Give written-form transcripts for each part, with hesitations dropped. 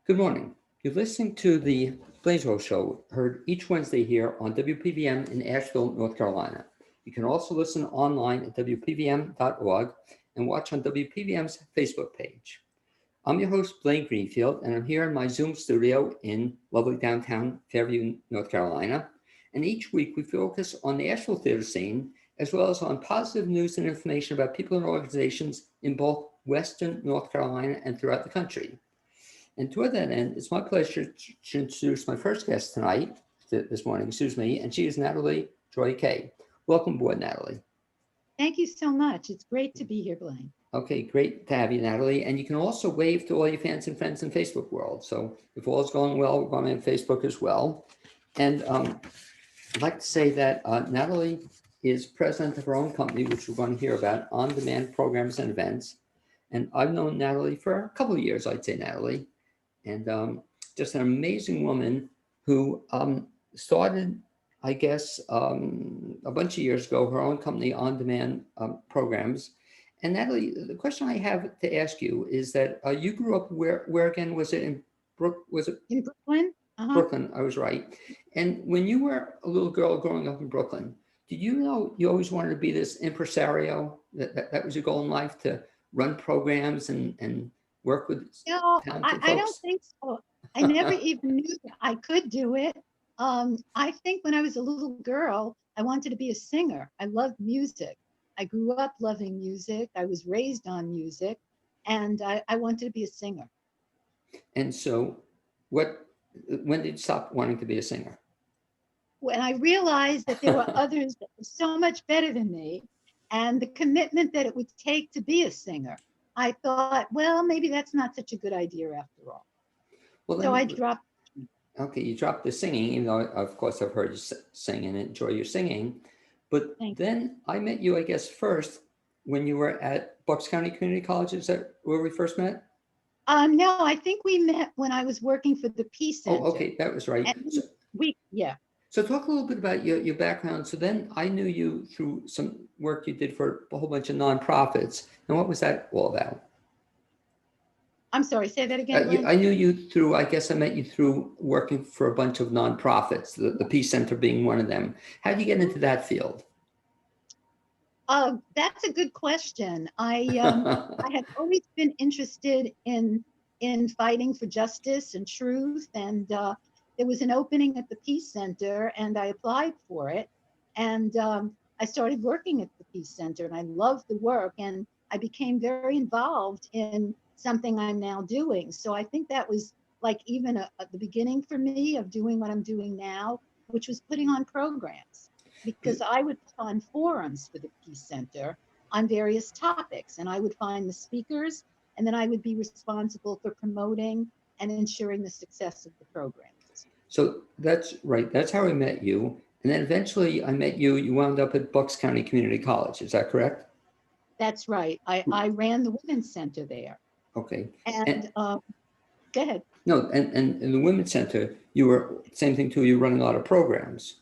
Good morning. You're listening to the BLAINESWORLD Show, heard each Wednesday here on WPVM in Asheville, North Carolina. You can also listen online at WPVM.org and watch on WPVM's Facebook page. I'm your host, Blaine Greenfield, and I'm here in my Zoom studio in lovely downtown Fairview, North Carolina. And each week we focus on the Asheville theater scene, as well as on positive news and information about people and organizations in both Western North Carolina and throughout the country. And toward that end, it's my pleasure to introduce my first guest tonight, this morning, and she is Natalie Kaye. Welcome aboard, Natalie. Thank you so much. It's great to be here, Blaine. Okay, great to have you, Natalie. And you can also wave to all your fans and friends in Facebook world. So if all is going well, we're going on Facebook as well. And I'd like to say that Natalie is president of her own company, which we're going to hear about, on-demand programs and events. And I've known Natalie for a couple of years, I'd say, Natalie. And just an amazing woman who started, I guess, a bunch of years ago, her own company, On-Demand Programs. And Natalie, the question I have to ask you is that you grew up where again? Was it in in Brooklyn? Brooklyn, I was right. And when you were a little girl growing up in Brooklyn, did you know you always wanted to be this impresario? That was your goal in life, to run programs and work with talented folks? I don't think so. I never even knew that I could do it. I think when I was a little girl, I wanted to be a singer. I loved music. I grew up loving music. I was raised on music, and I wanted to be a singer. And so when did you stop wanting to be a singer? When I realized that there were others that were so much better than me, and the commitment that it would take to be a singer, I thought, well, maybe that's not such a good idea after all. Well, so I dropped. Okay, you dropped the singing, even though, of course, I've heard you sing and enjoy your singing. But then I met you, I guess, first when you were at Bucks County Community College. Is that where we first met? No, I think we met when I was working for the Peace Center. Oh, okay, that was right. So talk a little bit about your background. So then I knew you through some work you did for a whole bunch of nonprofits. And what was that all about? I'm sorry, say that again. I knew you through, I guess I met you through working for a bunch of nonprofits, the Peace Center being one of them. How did you get into that field? That's a good question. I have always been interested in fighting for justice and truth, and there was an opening at the Peace Center, and I applied for it, and I started working at the Peace Center, and I loved the work, and I became very involved in something I'm now doing. So I think that was like even the beginning for me of doing what I'm doing now, which was putting on programs, because I would put on forums for the Peace Center on various topics, and I would find the speakers, and then I would be responsible for promoting and ensuring the success of the programs. So that's right. That's how I met you. And then eventually I met you. You wound up at Bucks County Community College. Is that correct? That's right. I ran the Women's Center there. Okay. And go ahead. No, and in the Women's Center, you were, same thing too, you were running a lot of programs.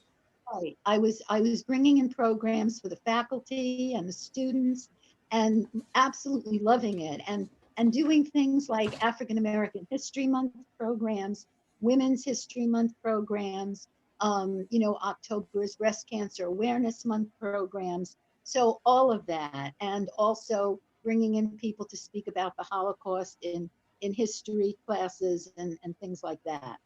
Right. I was bringing in programs for the faculty and the students, and absolutely loving it, and doing things like African American History Month programs, Women's History Month programs, October's Breast Cancer Awareness Month programs. So all of that, and also bringing in people to speak about the Holocaust in history classes and things like that.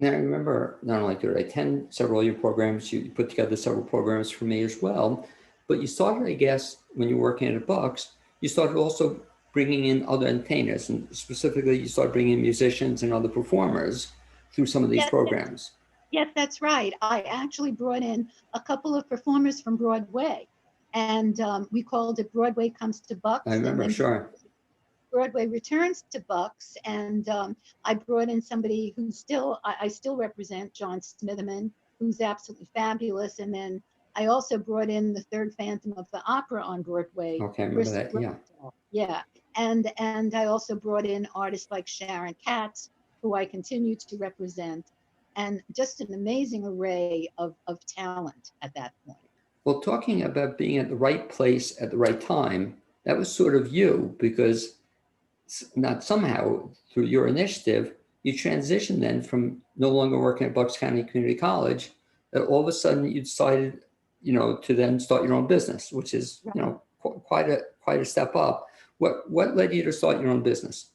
Now, I remember not only did I attend several of your programs, you put together several programs for me as well, but you started, I guess, when you were working at Bucks, you started also bringing in other entertainers, and specifically you started bringing in musicians and other performers through some of these programs. Yes, that's right. I actually brought in a couple of performers from Broadway, and we called it Broadway Comes to Bucks. I remember, sure. Broadway returns to Bucks, and I brought in somebody who I still represent, John Smitherman, who's absolutely fabulous. And then I also brought in the third Phantom of the Opera on Broadway. Okay, I remember that, yeah. Yeah, and I also brought in artists like Sharon Katz, who I continue to represent, and just an amazing array of talent at that point. Well, talking about being at the right place at the right time, that was sort of you, because not somehow through your initiative, you transitioned then from no longer working at Bucks County Community College, that all of a sudden you decided, to then start your own business, which is, quite a step up. What led you to start your own business?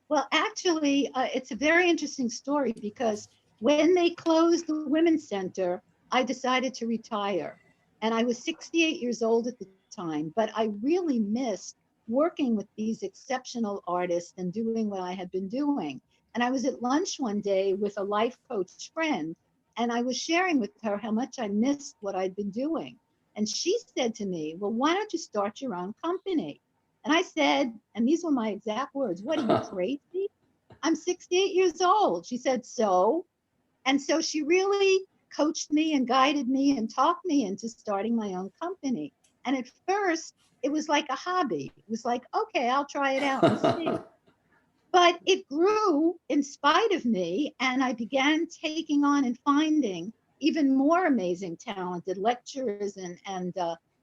Well, actually, it's a very interesting story because when they closed the Women's Center, I decided to retire. And I was 68 years old at the time, but I really missed working with these exceptional artists and doing what I had been doing. And I was at lunch one day with a life coach friend, and I was sharing with her how much I missed what I'd been doing. And she said to me, well, why don't you start your own company? And I said, and these were my exact words, what are you, crazy? I'm 68 years old. She said, so? And so she really coached me and guided me and talked me into starting my own company. And at first, it was like a hobby. It was like, okay, I'll try it out and see. But it grew in spite of me, and I began taking on and finding even more amazing, talented lecturers and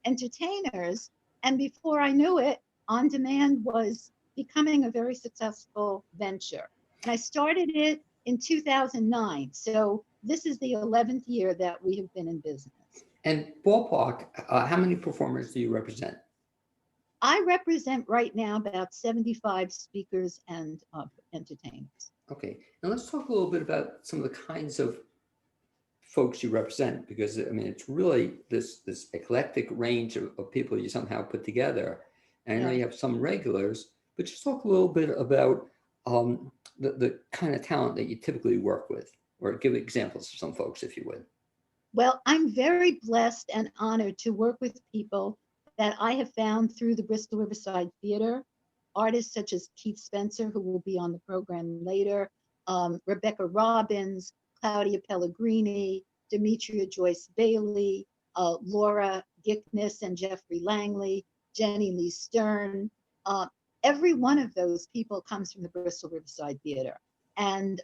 entertainers. And before I knew it, On Demand was becoming a very successful venture. And I started it in 2009. So this is the 11th year that we have been in business. And ballpark, how many performers do you represent? I represent right now about 75 speakers and entertainers. Okay, now let's talk a little bit about some of the kinds of folks you represent, because I mean, it's really this eclectic range of people you somehow put together. And I know you have some regulars, but just talk a little bit about the kind of talent that you typically work with, or give examples of some folks, if you would. Well, I'm very blessed and honored to work with people that I have found through the Bristol Riverside Theater, artists such as Keith Spencer, who will be on the program later, Rebecca Robbins, Claudia Pellegrini, Demetria Joyce Bailey, Laura Gickness and Jeffrey Langley, Jenny Lee Stern. Every one of those people comes from the Bristol Riverside Theater. And,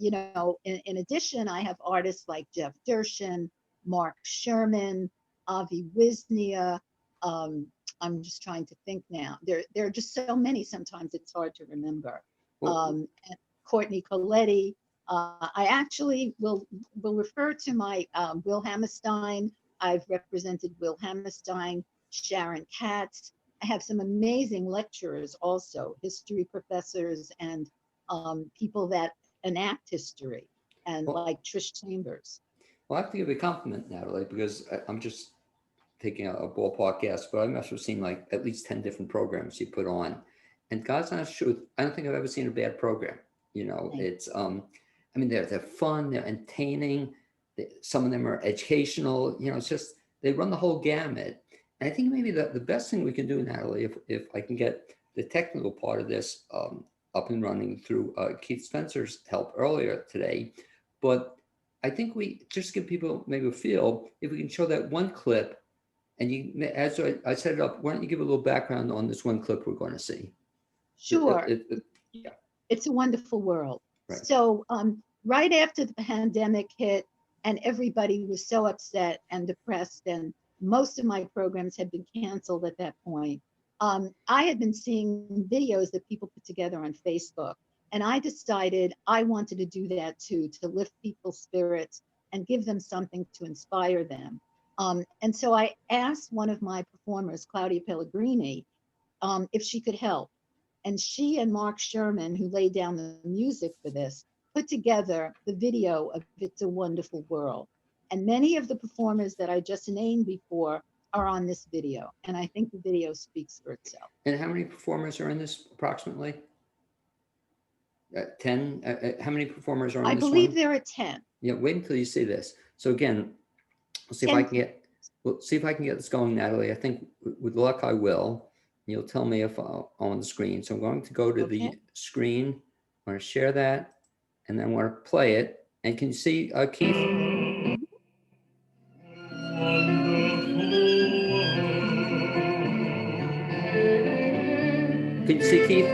in addition, I have artists like Jeff Dershin, Mark Sherman, Avi Wisnia. I'm just trying to think now. There are just so many, sometimes it's hard to remember. And Courtney Coletti. I actually will refer to my Will Hammerstein. I've represented Will Hammerstein, Sharon Katz. I have some amazing lecturers also, history professors and people that enact history, and like Trish Chambers. Well, I have to give you a compliment, Natalie, because I'm just taking a ballpark guess, but I must have seen like at least 10 different programs you put on. And God's honest truth, I don't think I've ever seen a bad program. It's, I mean, they're fun, they're entertaining. Some of them are educational, it's just, they run the whole gamut. And I think maybe the best thing we can do, Natalie, if I can get the technical part of this up and running through Keith Spencer's help earlier today, but I think we just give people maybe a feel, if we can show that one clip. And you, as I set it up, why don't you give a little background on this one clip we're going to see? Sure. Yeah. It's a wonderful world. Right. So right after the pandemic hit and everybody was so upset and depressed, and most of my programs had been canceled at that point, I had been seeing videos that people put together on Facebook. And I decided I wanted to do that too, to lift people's spirits and give them something to inspire them. And so I asked one of my performers, Claudia Pellegrini, if she could help. And she and Mark Sherman, who laid down the music for this, put together the video of It's a Wonderful World. And many of the performers that I just named before are on this video. And I think the video speaks for itself. And how many performers are in this approximately? 10? How many performers are in this one? I believe there are 10. Yeah, wait until you see this. So again, we'll see if I can get this going, Natalie. I think with luck I will. You'll tell me if I'm on the screen. So I'm going to go to the screen. I want to share that, and then I want to play it. And can you see Keith? Can you see Keith?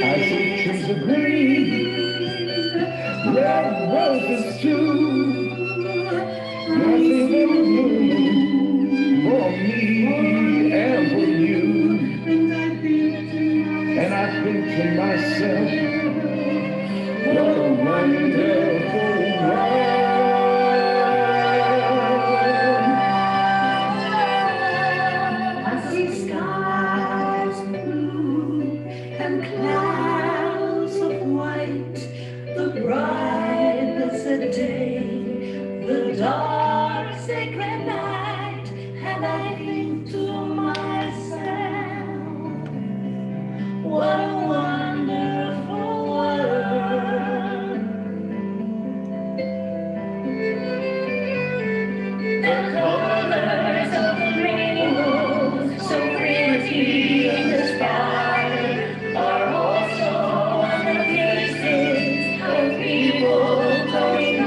I see trees of green, red roses too. I see them bloom for me and for you. And I think to myself, what a wonderful world. I see skies blue and clouds of white, the bright blessed day, the dark sacred night, and I think to myself, what a wonderful world. The colors of the rainbow, so pretty in the sky, are also on the faces of people going by.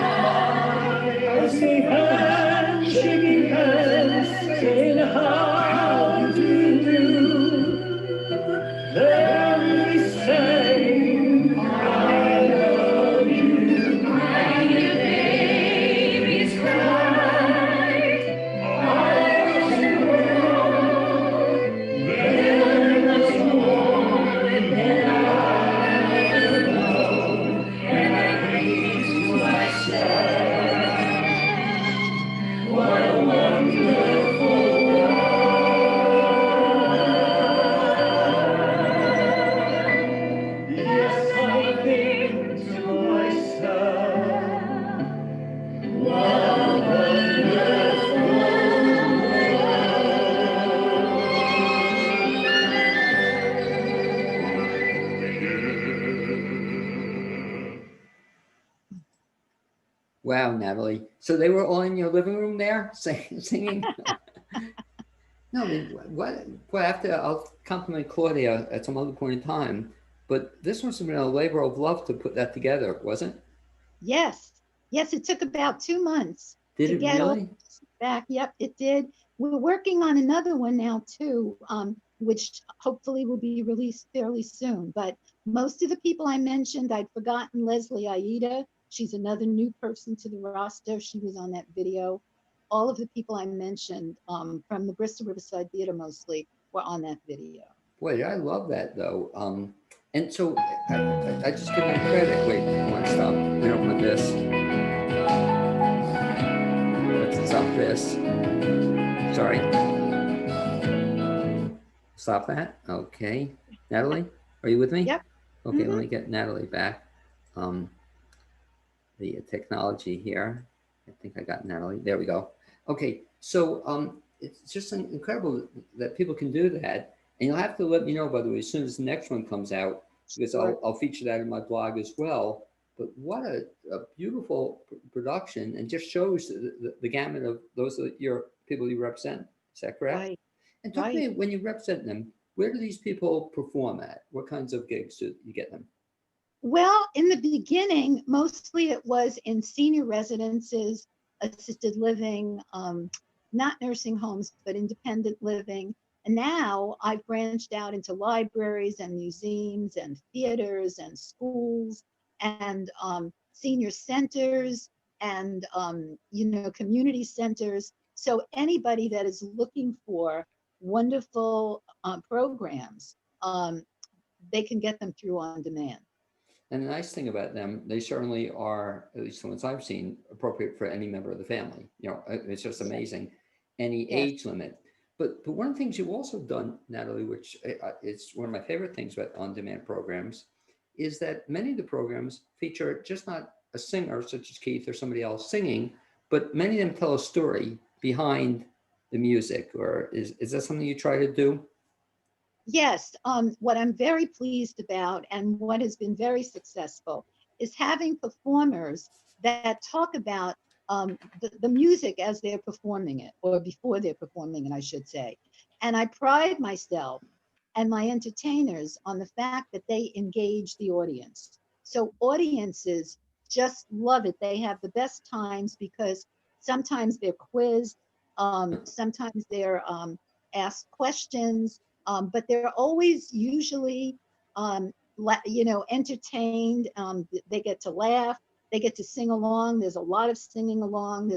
I see hands shaking hands, saying how do you do. Then we sang, I love you. And the babies cried, I was born, there was more than I ever known, and I think to myself, what a wonderful world. Yes, I think to myself, what a wonderful Wow, Natalie. So they were all in your living room there singing? No, I mean, what? Well, I'll compliment Claudia at some other point in time, but this must have been a labor of love to put that together, wasn't it? Yes, yes, it took about 2 months Did to it get all really? this back. Yep, it did. We're working on another one now too, which hopefully will be released fairly soon. But most of the people I mentioned, I'd forgotten Leslie Aida. She's another new person to the roster. She was on that video. All of the people I mentioned from the Bristol Riverside Theater mostly were on that video. Boy, I love that though. And so I just give them credit. Wait, I want to stop. We don't want this. Let's stop this. Sorry. Stop that. Okay. Natalie, are you with me? Yep. Okay, let Mhm. me get Natalie back. The technology here. I think I got Natalie. There we go. Okay, so it's just incredible that people can do that. And you'll have to let me know, by the way, as soon as the next one comes out, because Sure. I'll feature that in my blog as well. But what a beautiful production, and just shows the gamut of those are your people you represent. Is that correct? Right, And talk to right. me, when you represent them, where do these people perform at? What kinds of gigs do you get them? Well, in the beginning, mostly it was in senior residences, assisted living, not nursing homes, but independent living. And now I've branched out into libraries and museums and theaters and schools and senior centers and community centers. So anybody that is looking for wonderful programs, they can get them through on demand. And the nice thing about them, they certainly are, at least the ones I've seen, appropriate for any member of the family. It's just Yes. amazing. Any Yes. age limit. But one of the things you've also done, Natalie, which it's one of my favorite things about on-demand programs, is that many of the programs feature just not a singer such as Keith or somebody else singing, but many of them tell a story behind the music. Or is that something you try to do? Yes, what I'm very pleased about and what has been very successful is having performers that talk about the music as they're performing it, or before they're performing it, I should say. And I pride myself and my entertainers on the fact that they engage the audience. So audiences just love it. They have the best times because sometimes they're quizzed, sometimes they're asked questions, but they're always usually, entertained. They get to laugh, they get to sing along. There's a lot of singing along.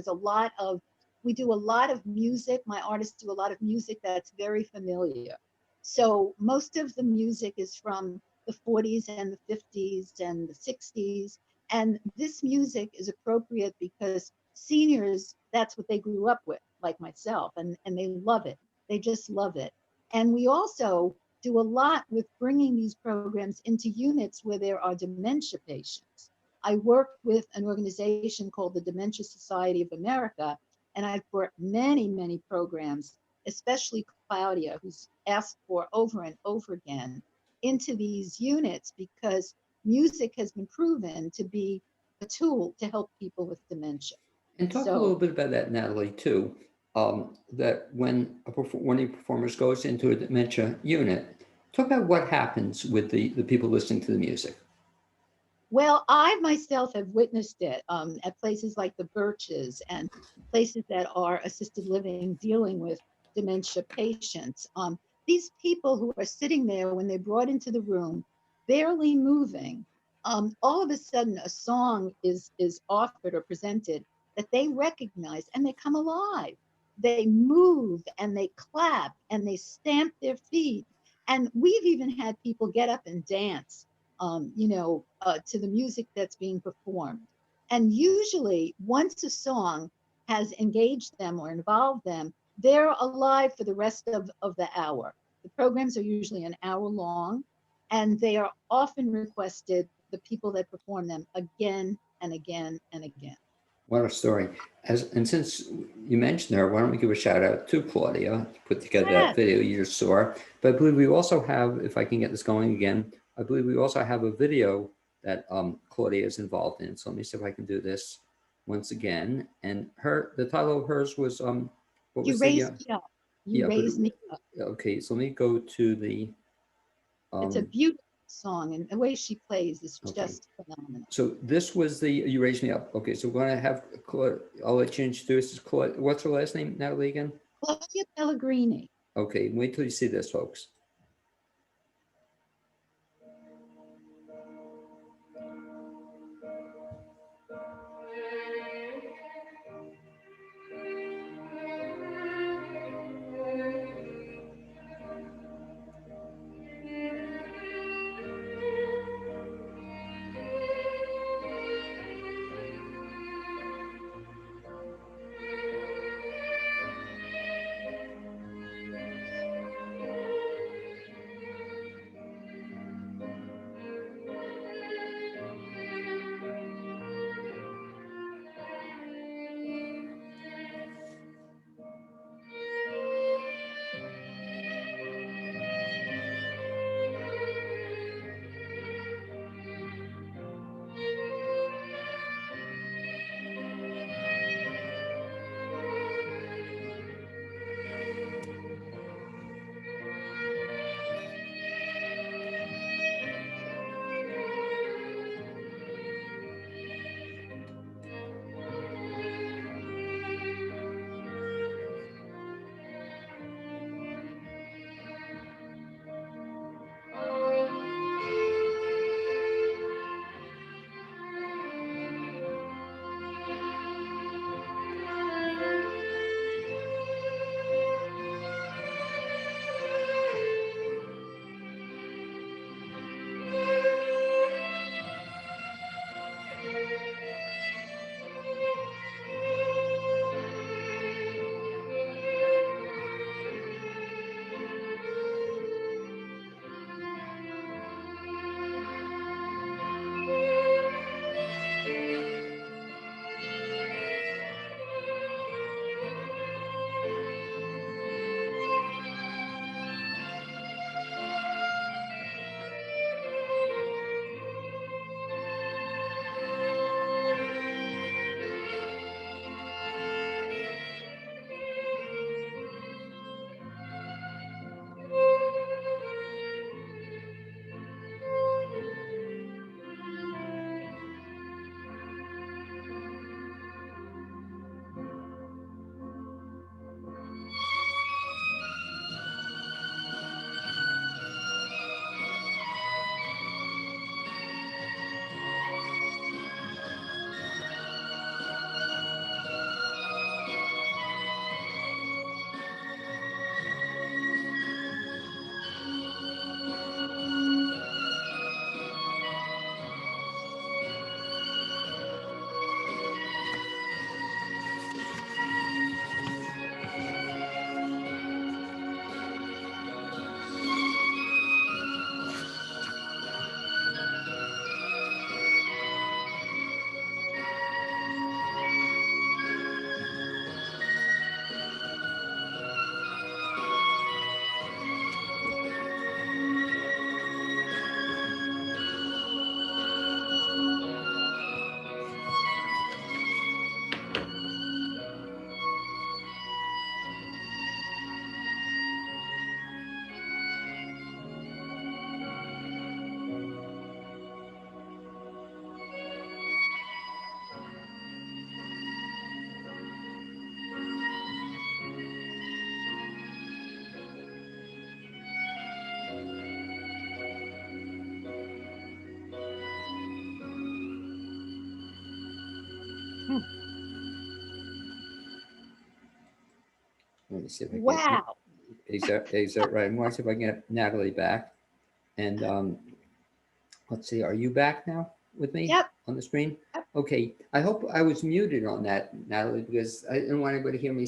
We do a lot of music. My artists do a lot of music that's very familiar. So most of the music is from the 40s and the 50s and the 60s. And this music is appropriate because seniors, that's what they grew up with, like myself, and they love it. They just love it. And we also do a lot with bringing these programs into units where there are dementia patients. I work with an organization called the Dementia Society of America, and I've brought many, many programs, especially Claudia, who's asked for over and over again, into these units because music has been proven to be a tool to help people with dementia. And talk a little So, bit about that, Natalie, too. That when one of your performers goes into a dementia unit, talk about what happens with the people listening to the music. well, I myself have witnessed it at places like the Birches and places that are assisted living dealing with dementia patients. These people who are sitting there when they're brought into the room, barely moving, all of a sudden a song is offered or presented that they recognize and they come alive. They move and they clap and they stamp their feet. And we've even had people get up and dance to the music that's being performed. And usually, once a song has engaged them or involved them, they're alive for the rest of the hour. The programs are usually an hour long, and they are often requested, the people that perform them, again and again and again. What a story. And since you mentioned her, why don't we give a shout out to Claudia, who put together that Yes. video you just saw. But I believe we also have, if I can get this going again, I believe we also have a video that Claudia is involved in. So let me see if I can do this once again. And the title of hers was, what You was the, raise me up. You yeah, but, raise me up. okay, so let me go to the, It's a um, beautiful song, and the way she plays is okay. just phenomenal. So this was the, you raised me up. Okay, so we're going to have, I'll let you introduce this. What's her last name, Natalie, again? Claudia Pellegrini. Okay, wait till you see this, folks. Let me see if I can. Wow. Is that right? I'm going to see if I can get Natalie back. And let's see, are you back now with me? Yep. On the screen? Yep. Okay. I hope I was muted on that, Natalie, because I didn't want anybody to hear me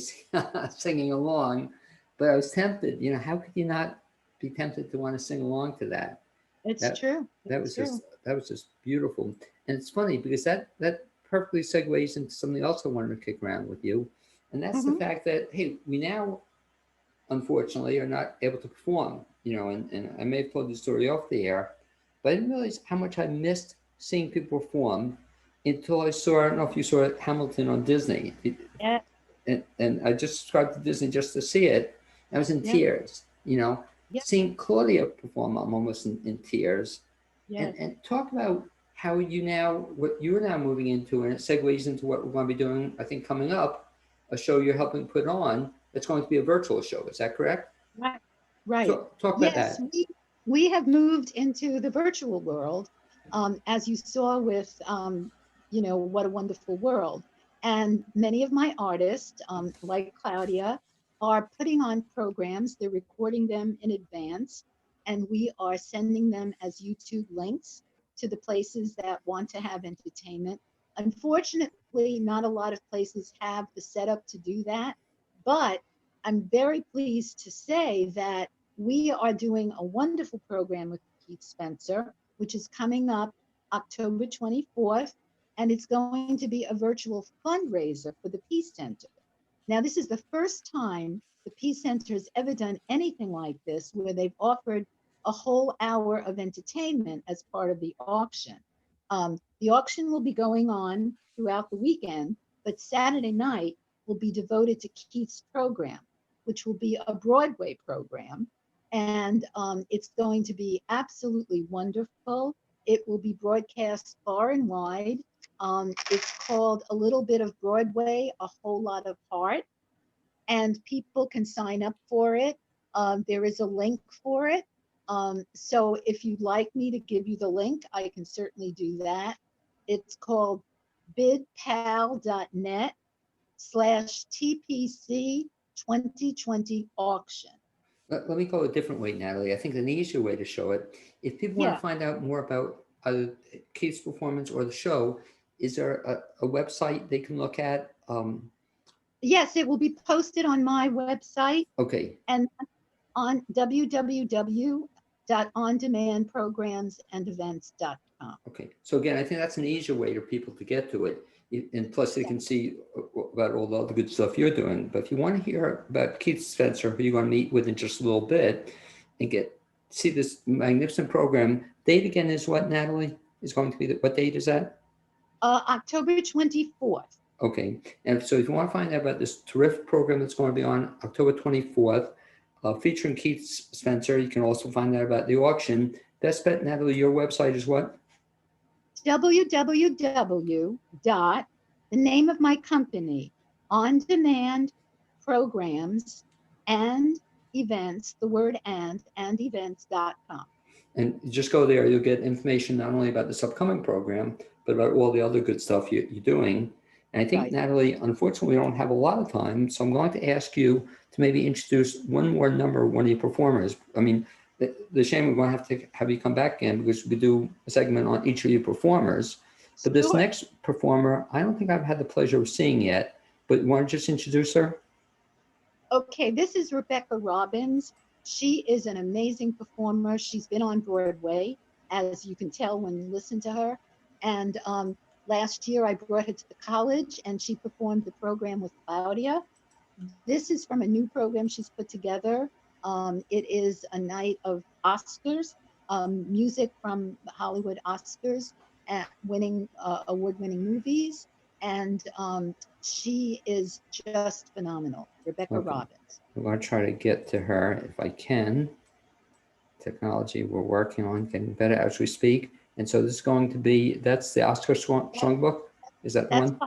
singing along. But I was tempted. You know, how could you not be tempted to want to sing along to that? It's true. That was just beautiful. And it's funny because that perfectly segues into something else I wanted to kick around with you. And that's the fact that, hey, we now unfortunately are not able to perform, you know, and I may have told the story off the air, but I didn't realize how much I missed seeing people perform until I don't know if you saw Hamilton on Disney. Yeah. And I just subscribed to Disney just to see it. I was in tears, you know. Yeah. Seeing Claudia perform, I'm almost in tears. Yes. And talk about how what you're now moving into, and it segues into what we're going to be doing, I think, coming up, a show you're helping put on. It's going to be a virtual show. Is that correct? Right. Right. Talk about that. We have moved into the virtual world, as you saw with, you know, What a Wonderful World. And many of my artists, like Claudia, are putting on programs. They're recording them in advance, and we are sending them as YouTube links to the places that want to have entertainment. Unfortunately, not a lot of places have the setup to do that, but I'm very pleased to say that we are doing a wonderful program with Keith Spencer, which is coming up October 24th, and it's going to be a virtual fundraiser for the Peace Center. Now, this is the first time the Peace Center has ever done anything like this, where they've offered a whole hour of entertainment as part of the auction. The auction will be going on throughout the weekend, but Saturday night will be devoted to Keith's program, which will be a Broadway program. And it's going to be absolutely wonderful. It will be broadcast far and wide. It's called A Little Bit of Broadway, A Whole Lot of Heart. And people can sign up for it. There is a link for it. So if you'd like me to give you the link, I can certainly do that. It's called bidpal.net/TPC 2020 auction. Let me go a different way, Natalie. I think an easier way to show it, if people want to find out more about Keith's performance or the show, is there a website they can look at? Yes, it will be posted on my website. Okay. And on www.ondemandprogramsandevents.com. Okay. So again, I think that's an easier way for people to get to it. And plus they can see about all the other good stuff you're doing. But if you want to hear about Keith Spencer, who you're going to meet with in just a little bit, and see this magnificent program, date again is what, Natalie? Is going to be, what date is that? October 24th. Okay. And so if you want to find out about this terrific program that's going to be on October 24th, featuring Keith Spencer, you can also find out about the auction. Best bet, Natalie, your website is what? www. The name of my company, On Demand Programs and Events, the word and events.com. And you just go there, you'll get information not only about this upcoming program, but about all the other good stuff you're doing. And I think, Right. Natalie, unfortunately, we don't have a lot of time, so I'm going to ask you to maybe introduce one more number, one of your performers. I mean, the shame we're going to have you come back again, because we do a segment on each of your performers. But this Sure. next performer, I don't think I've had the pleasure of seeing yet, but you want to just introduce her? Okay, this is Rebecca Robbins. She is an amazing performer. She's been on Broadway, as you can tell when you listen to her. And last year I brought her to the college and she performed the program with Claudia. This is from a new program she's put together. It is a night of Oscars, music from the Hollywood Oscars, winning award-winning movies. And she is just phenomenal, Rebecca Robbins. I'm going to try to get to her if I can. Technology, we're working on getting better as we speak. And so this is going to be, that's the Oscar Songbook? Is that the one?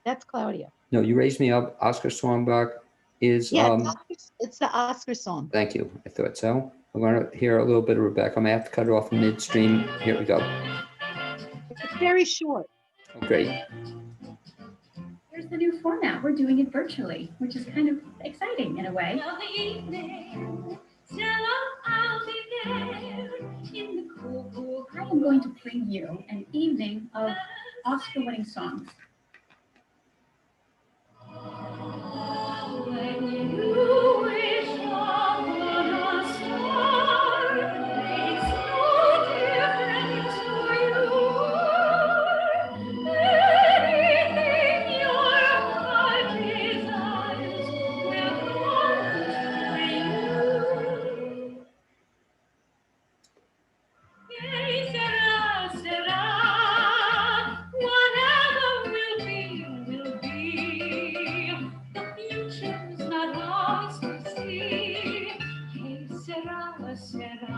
That's Claudia. No, you raised me up. Oscar Songbook is... Yeah, it's the Oscar song. Thank you. I thought so. I'm going to hear a little bit of Rebecca. I'm going to have to cut it off midstream. Here we go. It's very short. Great. is the new format. We're doing it virtually, which is kind of exciting in a way. Of the evening, Stella, I'll be there in the cool, cool. I am going to bring you an evening of Oscar-winning songs. When you wish upon a star, makes no difference who you are. Anything your heart desires will come to you. Que sera, sera, whatever will be, will be. The future's not ours to see. Que sera, sera,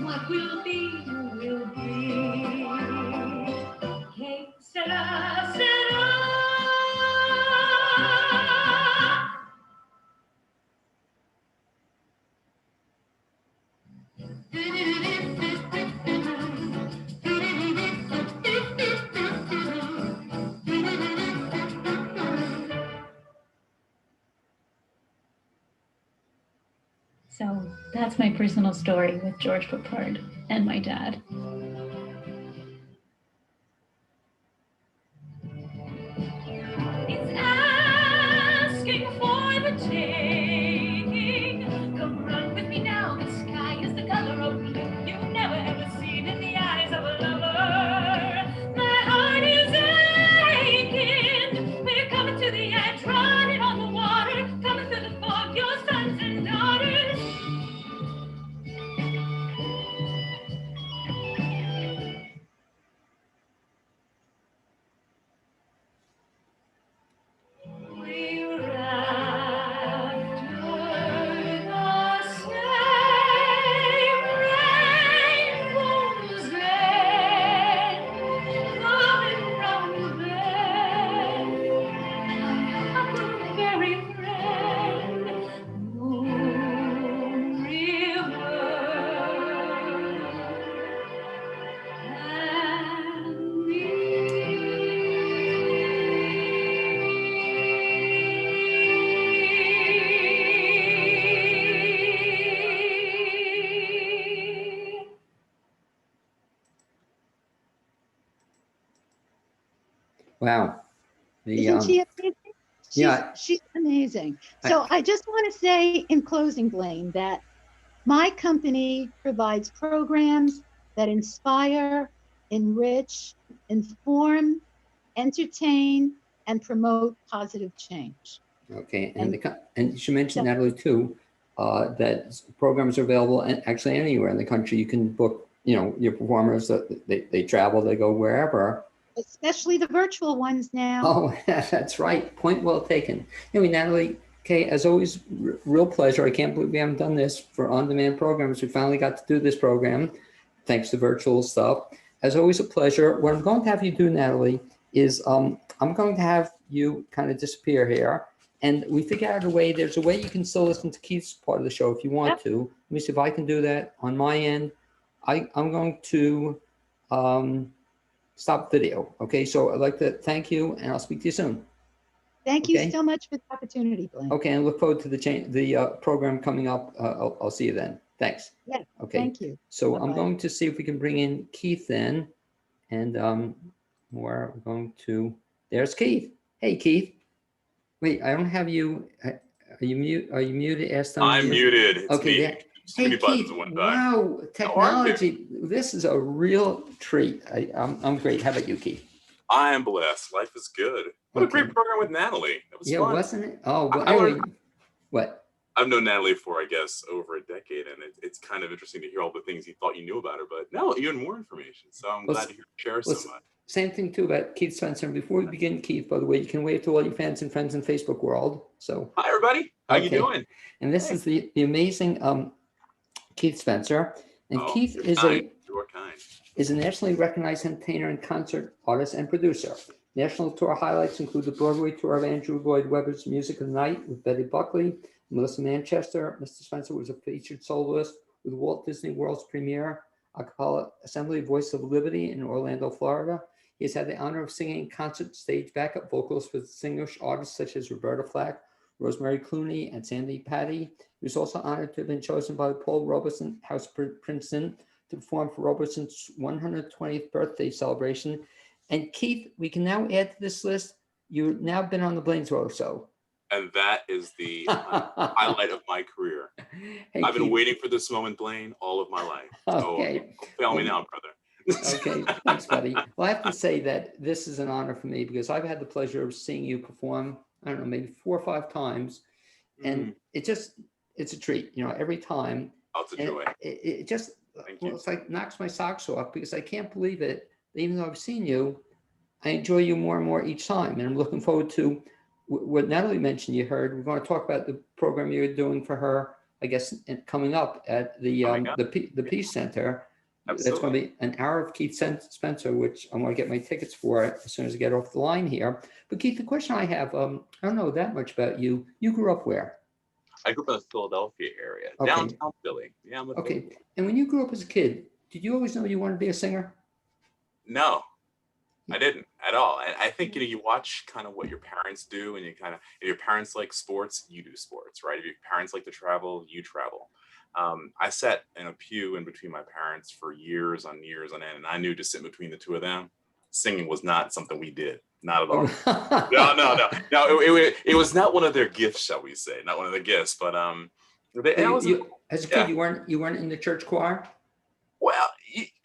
what will be, will be. Que sera, sera. So that's my personal story with George Peppard and my dad. It's asking for the taking. Come run with me now. The sky is the color of blue you've never ever seen in the eyes of a lover. My heart is aching. We're coming to the edge, running on the water, coming through the fog, your sons and daughters. We're after the same rainbow's end, coming from there. Huckleberry friend, Moon River, and me. Wow. The, Isn't she amazing? yeah. She's amazing. So I just want to say in closing, Blaine, that my company provides programs that inspire, enrich, inform, entertain, and promote positive change. Okay, and you should mention, Natalie, too, that programs are available and actually anywhere in the country. You can book, you know, your performers, they travel, they go wherever. Especially the virtual ones now. Oh, that's right. Point well taken. Anyway, Natalie Kaye, as always, real pleasure. I can't believe we haven't done this for on-demand programs. We finally got to do this program, thanks to virtual stuff. As always, a pleasure. What I'm going to have you do, Natalie, is I'm going to have you kind of disappear here. And we figured out a way, there's a way you can still listen to Keith's part of the show if you want to. Let me see if I can do that on my end. I'm going to stop video. Okay, so I'd like to thank you and I'll speak to you soon. Thank you so much for the opportunity, Blaine. Okay, and look forward to the program coming up. I'll see you then. Thanks. Yeah, okay. Thank you. So Bye-bye. I'm going to see if we can bring in Keith in, and we're going to, there's Keith. Hey, Keith. Wait, I don't have you. Are you mute? Are you muted? I'm muted. It's okay. me. Yeah. Too many buttons Keith, at one time. wow, technology. This is a real treat. I'm great. How about you, Keith? I am blessed. Life is good. What a great program with Natalie. It was fun. Wasn't it? Oh, well, anyway, what? I've known Natalie for, I guess, over a decade, and it's kind of interesting to hear all the things you thought you knew about her, but no, even more information. So I'm glad to hear her share so much. Same thing too about Keith Spencer. And before we begin, Keith, by the way, you can wave to all your fans and friends in Facebook world. So hi, everybody. How you doing? And this is the amazing Keith Spencer. And Keith is a nationally recognized entertainer and concert artist and producer. National tour highlights include the Broadway tour of Andrew Lloyd Webber's Music of the Night with Betty Buckley, Melissa Manchester. Mr. Spencer was a featured soloist with Walt Disney World's premiere a cappella assembly Voice of Liberty in Orlando, Florida. He has had the honor of singing concert stage backup vocals with distinguished artists such as Roberta Flack, Rosemary Clooney, and Sandy Patty. He was also honored to have been chosen by Paul Robeson, House of Princeton, to perform for Robeson's 120th birthday celebration. And Keith, we can now add to this list, you've now been on the BLAINESWORLD show. And that is the highlight of my career. Hey, I've been Keith. waiting for this moment, Blaine, all of my life. Okay. So fail me now, brother. Okay, thanks, buddy. Well, I have to say that this is an honor for me because I've had the pleasure of seeing you perform, I don't know, maybe 4 or 5 times. And it's a treat, you know, every time. Oh, it's a joy. It just, it's like knocks my socks off because I can't believe it. Even though I've seen you, I enjoy you more and more each time. And I'm looking forward to what Natalie mentioned you heard. We're going to talk about the program you're doing for her, I guess, coming up at the Peace Center. Absolutely. That's going to be an hour of Keith Spencer, which I'm going to get my tickets for as soon as I get off the line here. But Keith, the question I have, I don't know that much about you. You grew up where? I grew up in the Philadelphia area, Okay. downtown Philly. Yeah, I'm a Okay. Philly. And when you grew up as a kid, did you always know you wanted to be a singer? No, I didn't at all. And I think, you know, you watch kind of what your parents do, and you kind of, if your parents like sports, you do sports, right? If your parents like to travel, you travel. I sat in a pew in between my parents for years on years on end, and I knew to sit between the two of them, singing was not something we did. Not at all. No. It was not one of their gifts, shall we say? Not one of the gifts, but as a kid, you weren't in the church choir. Well,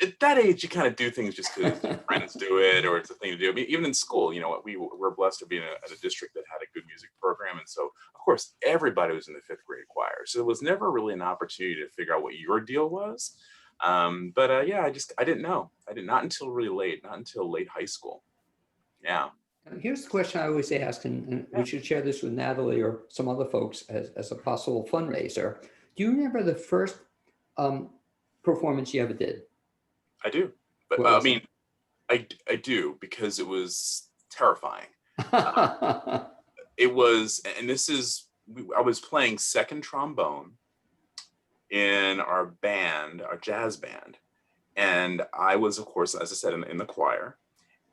at that age, you kind of do things just because your friends do it, or it's a thing to do. I mean, even in school, you know, we were blessed to be at a district that had a good music program, and so of course everybody was in the 5th grade choir. So there was never really an opportunity to figure out what your deal was. Yeah, I didn't know. I did not until really late, not until late high school. Yeah. Here's the question I always ask, and we should share this with Natalie or some other folks as a possible fundraiser. Do you remember the first performance you ever did? I do, but I mean, I do, because it was terrifying. It was, and this is, I was playing second trombone in our band, our jazz band, and I was, of course, as I said, in the choir.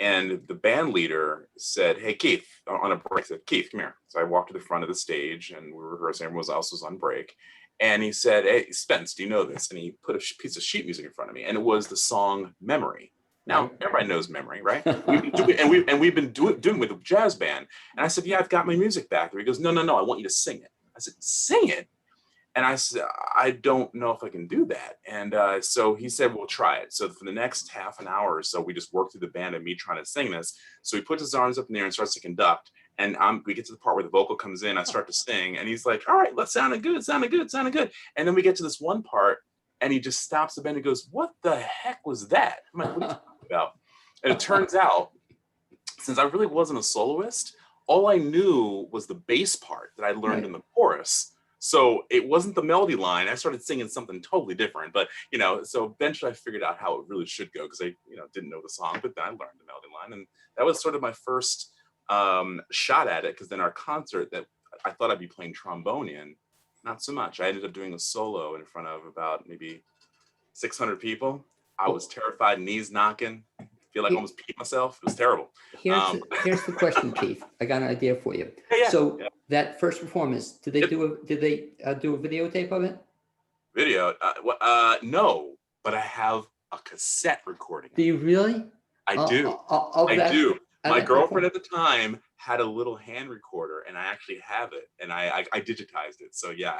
And the band leader said, "Hey, Keith," on a break, said, "Keith, come here." So I walked to the front of the stage, and we were rehearsing. Everyone else was on break. And he said, "Hey, Spence, do you know this?" And he put a piece of sheet music in front of me, and it was the song "Memory." Now, everybody knows "Memory," right? We've been doing it with the jazz band. And I said, "Yeah, I've got my music back there." He goes, No, I want you to sing it." I said, "Sing it?" And I said, "I don't know if I can do that." And so he said, "We'll try it." So for the next half an hour or so, we just worked through the band and me trying to sing this. So he puts his arms up in the air and starts to conduct. And we get to the part where the vocal comes in. I start to sing, and he's like, "All right, let's sounded good. And then we get to this one part, and he just stops the band and goes, "What the heck was that?" I'm like, "What are you talking about?" And it turns out, since I really wasn't a soloist, all I knew was the bass part that I learned in the chorus. So it wasn't the melody line. I started singing something totally different, but you know, so eventually I figured out how it really should go, because I, you know, didn't know the song, but then I learned the melody line, and that was sort of my first shot at it. Because then our concert that I thought I'd be playing trombone in, not so much. I ended up doing a solo in front of about maybe 600 people. I was terrified, knees knocking, feel like I almost peed myself. It was terrible. Here's the question, Keith. I got an idea for you. So that first performance, did they do a videotape of it? Video? No, but I have a cassette recording. Do you really? I do. I do. My girlfriend at the time had a little hand recorder, and I actually have it, and I digitized it. So yeah,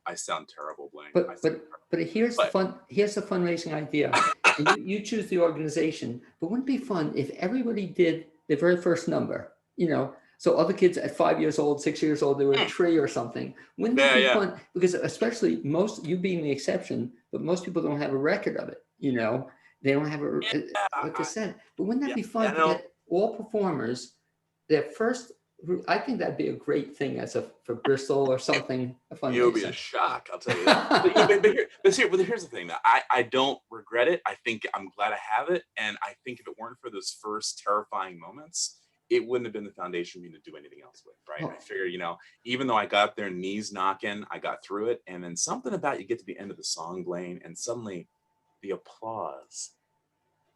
I sound terrible, Blaine. But here's the fundraising idea. And you choose the organization, but wouldn't it be fun if everybody did the very first number, you know? So other kids at 5 years old, 6 years old, they were a tree or something. Wouldn't that be fun? Because especially you being the exception, but most people don't have a record of it, you know? They don't have a cassette. But wouldn't that be fun to get all performers, their first, I think that'd be a great thing for Bristol or something. You'll be a shock, I'll tell you that. but here's the thing, that I don't regret it. I think I'm glad I have it. And I think if it weren't for those first terrifying moments, it wouldn't have been the foundation for me to do anything else with, right? I figured, you know, even though I got up there, knees knocking, I got through it. And then something about you get to the end of the song, Blaine, and suddenly the applause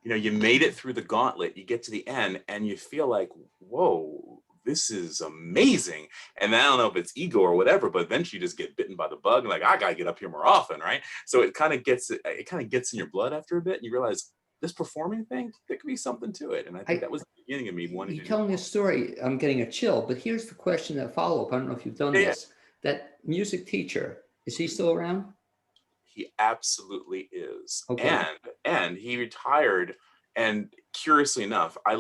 you know, you made it through the gauntlet, you get to the end and you feel like, whoa, this is amazing. And I don't know if it's ego or whatever, but eventually you just get bitten by the bug and like, I gotta get up here more often, right? So it kind of gets in your blood after a bit, and you realize this performing thing, there could be something to it. And I think that was the beginning of me wanting to You telling a story, I'm getting a chill, but here's the question that follow up. I don't know if you've done this. That music teacher, is he still around? He absolutely is. Okay. And he retired. And curiously enough, I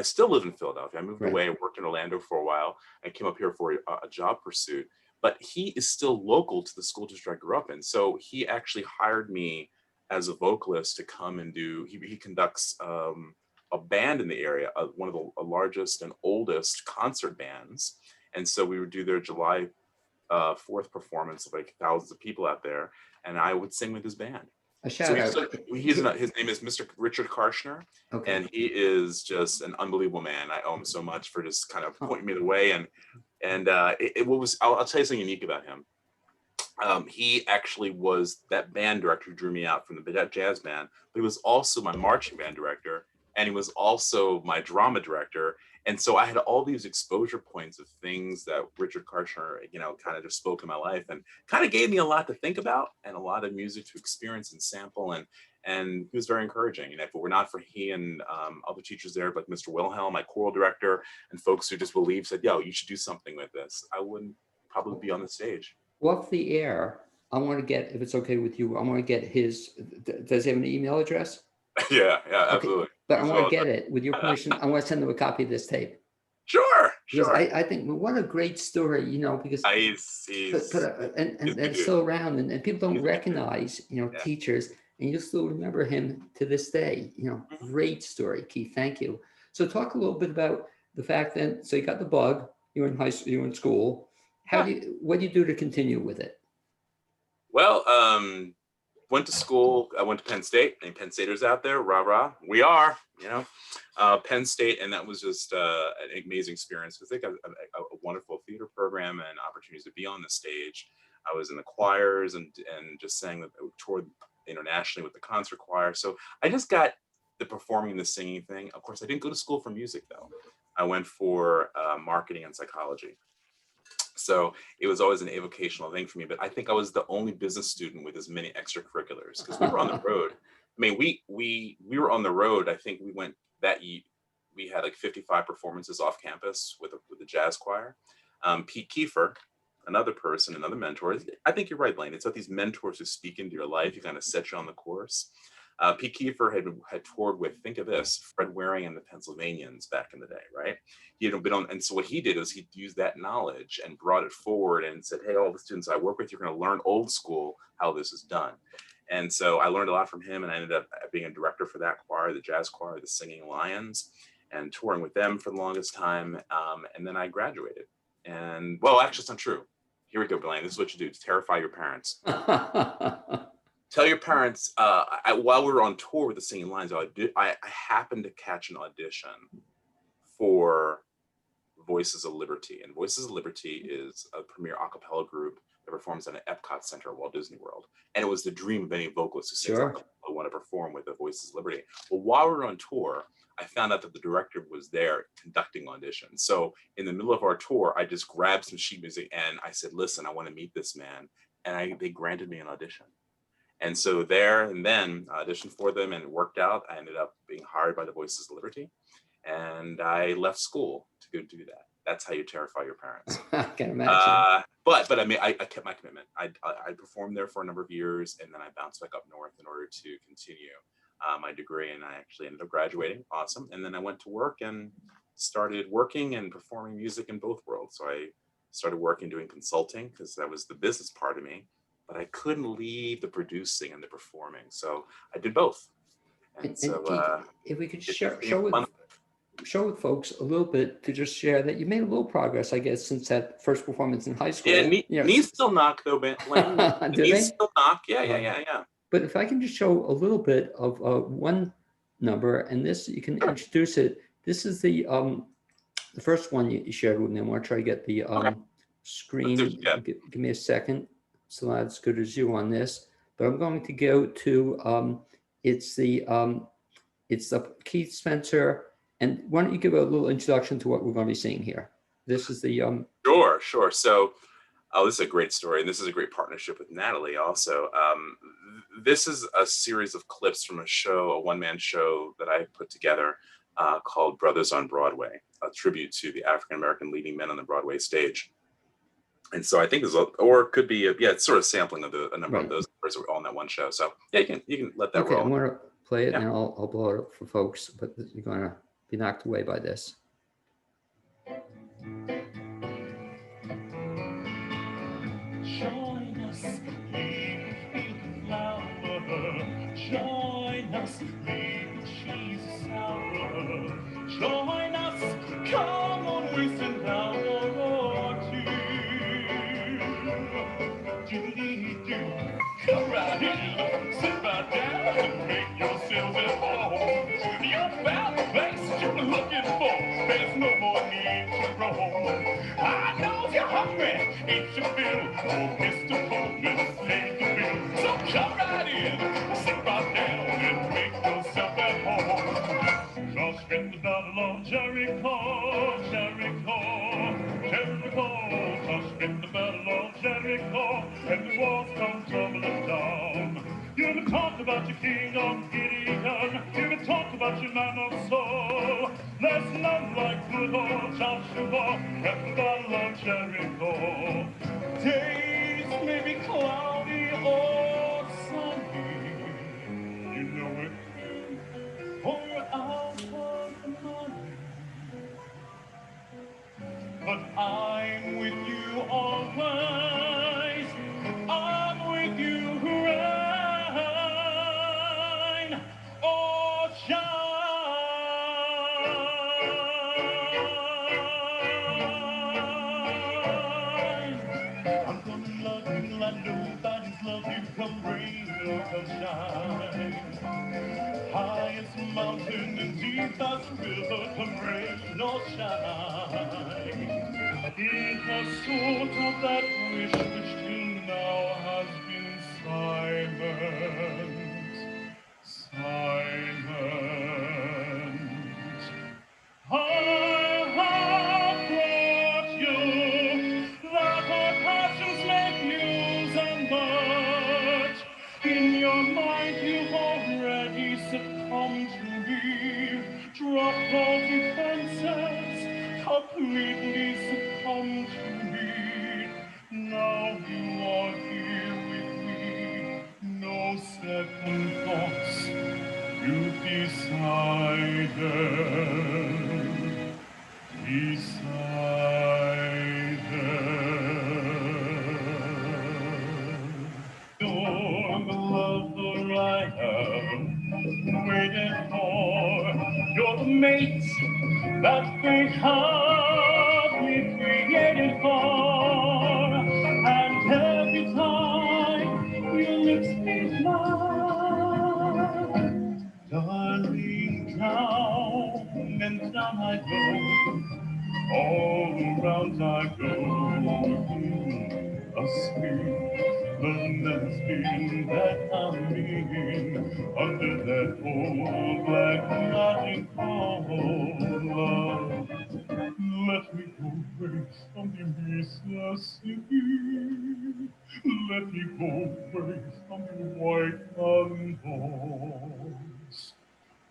still live in Philadelphia. I moved Right. away, worked in Orlando for a while, and came up here for a job pursuit. But he is still local to the school district I grew up in. So he actually hired me as a vocalist to come and he conducts a band in the area, one of the largest and oldest concert bands. And so we would do their July 4th performance of like thousands of people out there, and I would sing with his band. A shout out. His name is Mr. Richard Karshner, Okay. and he is just an unbelievable man. I owe him so much for just kind of pointing me the way. I'll tell you something unique about him. He actually was that band director who drew me out from the jazz band, but he was also my marching band director, and he was also my drama director. And so I had all these exposure points of things that Richard Karshner, you know, kind of just spoke in my life, and kind of gave me a lot to think about and a lot of music to experience and sample. And he was very encouraging. And if it were not for he and other teachers there, like Mr. Wilhelm, my choral director, and folks who just believed, said, yo, you should do something with this, I wouldn't probably be on the stage. Off the air, I want to get, if it's okay with you, I want to get his, does he have an email address? Yeah, absolutely. Okay. But I want to get it, with your permission, I want to send him a copy of this tape. Sure. I think, what a great story, you know, because and it's still around, and people don't recognize, you know, teachers, and you still remember him to this day. You know, great story, Keith. Thank you. So talk a little bit about the fact that, so you got the bug, you were in high school, you were in school. What do you do to continue with it? Well, went to school. I went to Penn State. Any Penn Staters out there? Rah, rah. We are, you know, Penn State. And that was just an amazing experience. I think a wonderful theater program and opportunities to be on the stage. I was in the choirs and just sang, toured internationally with the concert choir. So I just got the performing and the singing thing. Of course, I didn't go to school for music, though. I went for marketing and psychology. So it was always an avocational thing for me, but I think I was the only business student with as many extracurriculars, because we were on the road. I mean, we were on the road. I think we went that year, we had like 55 performances off campus with the jazz choir. Pete Kiefer, another person, another mentor. I think you're right, Blaine. It's about these mentors who speak into your life, you kind of set you on the course. Pete Kiefer had toured with, think of this, Fred Waring and the Pennsylvanians back in the day, right? He had been on, and so what he did is he used that knowledge and brought it forward and said, hey, all the students I work with, you're going to learn old school how this is done. And so I learned a lot from him, and I ended up being a director for that choir, the jazz choir, the Singing Lions, and touring with them for the longest time. And then I graduated. And well, actually, it's not true. Here we go, Blaine. This is what you do to terrify your parents. Tell your parents, while we were on tour with the Singing Lions, I happened to catch an audition for Voices of Liberty. And Voices of Liberty is a premier a cappella group that performs at an Epcot Center at Walt Disney World. And it was the dream of any vocalist who sings a cappella want to perform with the Voices of Liberty. Well, while we were on tour, I found out that the director was there conducting auditions. So in the middle of our tour, I just grabbed some sheet music and I said, listen, I want to meet this man. And they granted me an audition. And so there and then I auditioned for them and it worked out. I ended up being hired by the Voices of Liberty, and I left school to go do that. That's how you terrify your parents. I can imagine. But I mean, I kept my commitment. I performed there for a number of years, and then I bounced back up north in order to continue my degree, and I actually ended up graduating. Awesome. And then I went to work and started working and performing music in both worlds. So I started working doing consulting because that was the business part of me. But I couldn't leave the producing and the performing, so I did both. And so, Keith, if we could show with folks a little bit, to just share that you made a little progress, I guess, since that first performance in high school. Yeah, knees still knock though, Ben. Knees still knock. Yeah. But if I can just show a little bit of one number, and this you can introduce it. This is the first one you shared with me. I want to try to get the screen. Give me a second. So not as good as you on this, but I'm going to go to it's the It's Keith Spencer. And why don't you give a little introduction to what we're going to be seeing here? This is the Sure. So, this is a great story, and this is a great partnership with Natalie also. This is a series of clips from a show, a one-man show that I put together called Brothers on Broadway, a tribute to the African-American leading men on the Broadway stage. And so I think or it could be, it's sort of sampling of a number of those that were all in that one show. So yeah, you can let that roll. I'm going to play it and I'll blow it up for folks, but you're going to be knocked away by this. Join us, leave the flower. Join us, leave the cheese sour. Join us, come on, waste an hour or two. Come right in, sit right down and make yourselves at home. You found the place you're looking for. There's no more need to roam. I know you're hungry, ain't you, Bill? Oh, Mr. Coleman, pay the bill. So come right in, sit right down and make yourself at home. Just spent the battle of Jericho, Jericho, Jericho. Just spent the battle of Jericho, and the walls come tumbling down. You ever talked about your king of Gideon? You ever talked about your man of soul? There's none like good old Joshua at the battle of Jericho. Days may be cloudy or sunny, you know it, or out of money. But I'm with you always. I'm with you, rain or shine. I'm gonna love you like nobody's loved you, come rain or come shine. Highest mountain and deepest river, come rain or shine. In pursuit of that wish which till now has been silent, I have brought you that our passions make news and much. In your mind you've already succumbed to me, dropped all defenses, completely succumbed to me. Now you are here with me, no second thoughts, you've decided, You're the lover I have waited for. You're the mate that fate had me created for. And every time your lips meet mine, darling, down and down I go. All around I go, a sweet lesbian that I'm being under that old black magic called love. Let me go away from the Mississippi. Let me go away from the white mountain halls.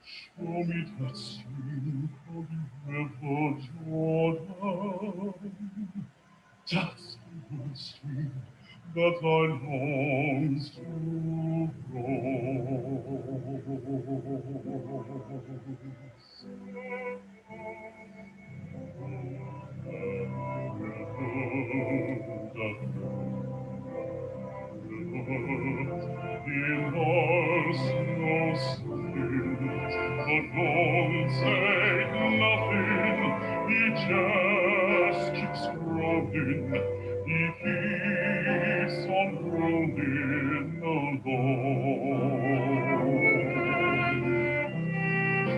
Show me that stream of the river Jordan. That's the stream that I long to in our snow street, but don't say nothing, he just keeps rolling, he keeps on rolling along.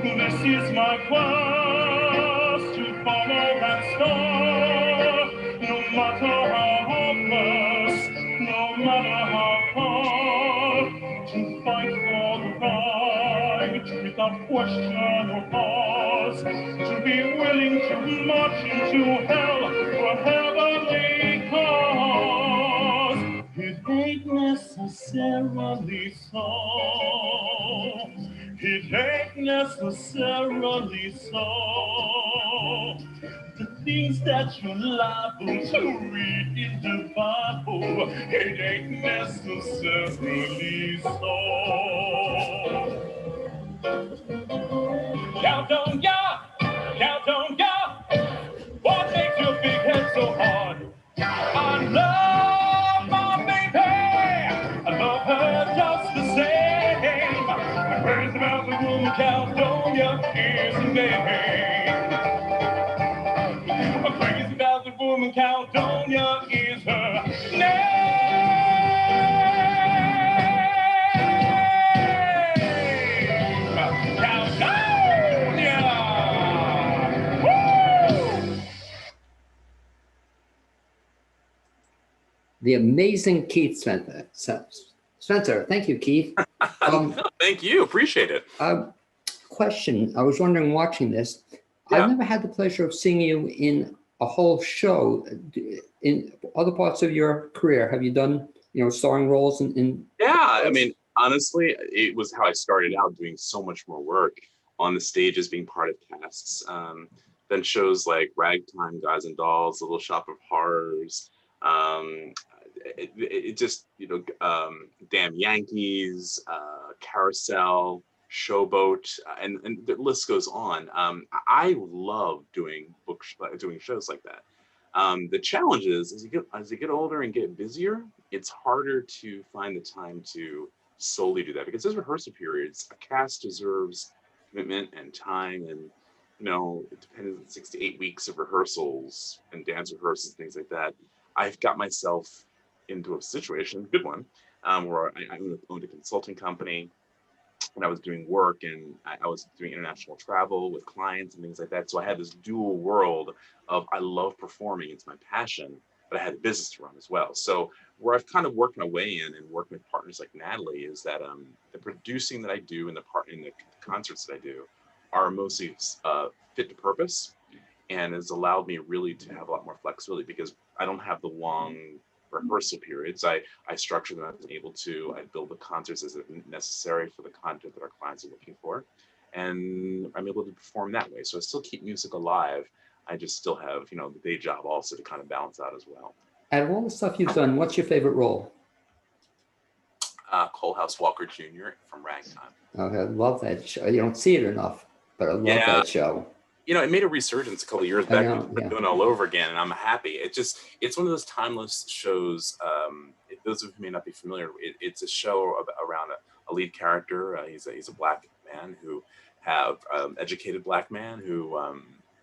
This is my quest to follow that star, no matter how hopeless, no matter how far, to fight for the right, without question or pause, to be willing to march into hell for heavenly cause. It ain't necessarily so. It ain't necessarily so. The things that you're liable to read in the Bible, it ain't necessarily so. Count on God, count on God. What makes your big head so hard? I love my baby. I love her just the same. The crazy about the woman Caledonia is the name. I'm crazy about the woman Caledonia is her name. Caledonia. Woo! The amazing Keith Spencer. Spencer, thank you, Keith. Thank you. Appreciate it. Question, I was wondering watching this, Yeah. I've never had the pleasure of seeing you in a whole show. In other parts of your career, have you done, starring roles in Yeah, I mean, honestly, it was how I started out, doing so much more work on the stage as being part of casts. Then shows like Ragtime, Guys and Dolls, Little Shop of Horrors. It just, Damn Yankees, Carousel, Showboat, and the list goes on. I love doing shows like that. The challenge is, as you get older and get busier, it's harder to find the time to solely do that, because there's rehearsal periods. A cast deserves commitment and time, and it depends on 6 to 8 weeks of rehearsals and dance rehearsals, things like that. I've got myself into a situation, good one, where I owned a consulting company, and I was doing work, and I was doing international travel with clients and things like that. So I had this dual world of, I love performing, it's my passion, but I had a business to run as well. So where I've kind of worked my way in and worked with partners like Natalie is that the producing that I do and the concerts that I do are mostly fit to purpose, and has allowed me really to have a lot more flexibility, because I don't have the long rehearsal periods. I structure them as I'm able to. I build the concerts as necessary for the content that our clients are looking for, and I'm able to perform that way. So I still keep music alive. I just still have, the day job also to kind of balance out as well. Out of all the stuff you've done, what's your favorite role? Cole House Walker Jr. from Ragtime. Okay, I love that show. You don't see it enough, but I love that show. It made a resurgence a couple of years back. Doing it all over again, and I'm happy. It's one of those timeless shows. Those of you who may not be familiar, it's a show around a lead character. He's a black man who educated black man who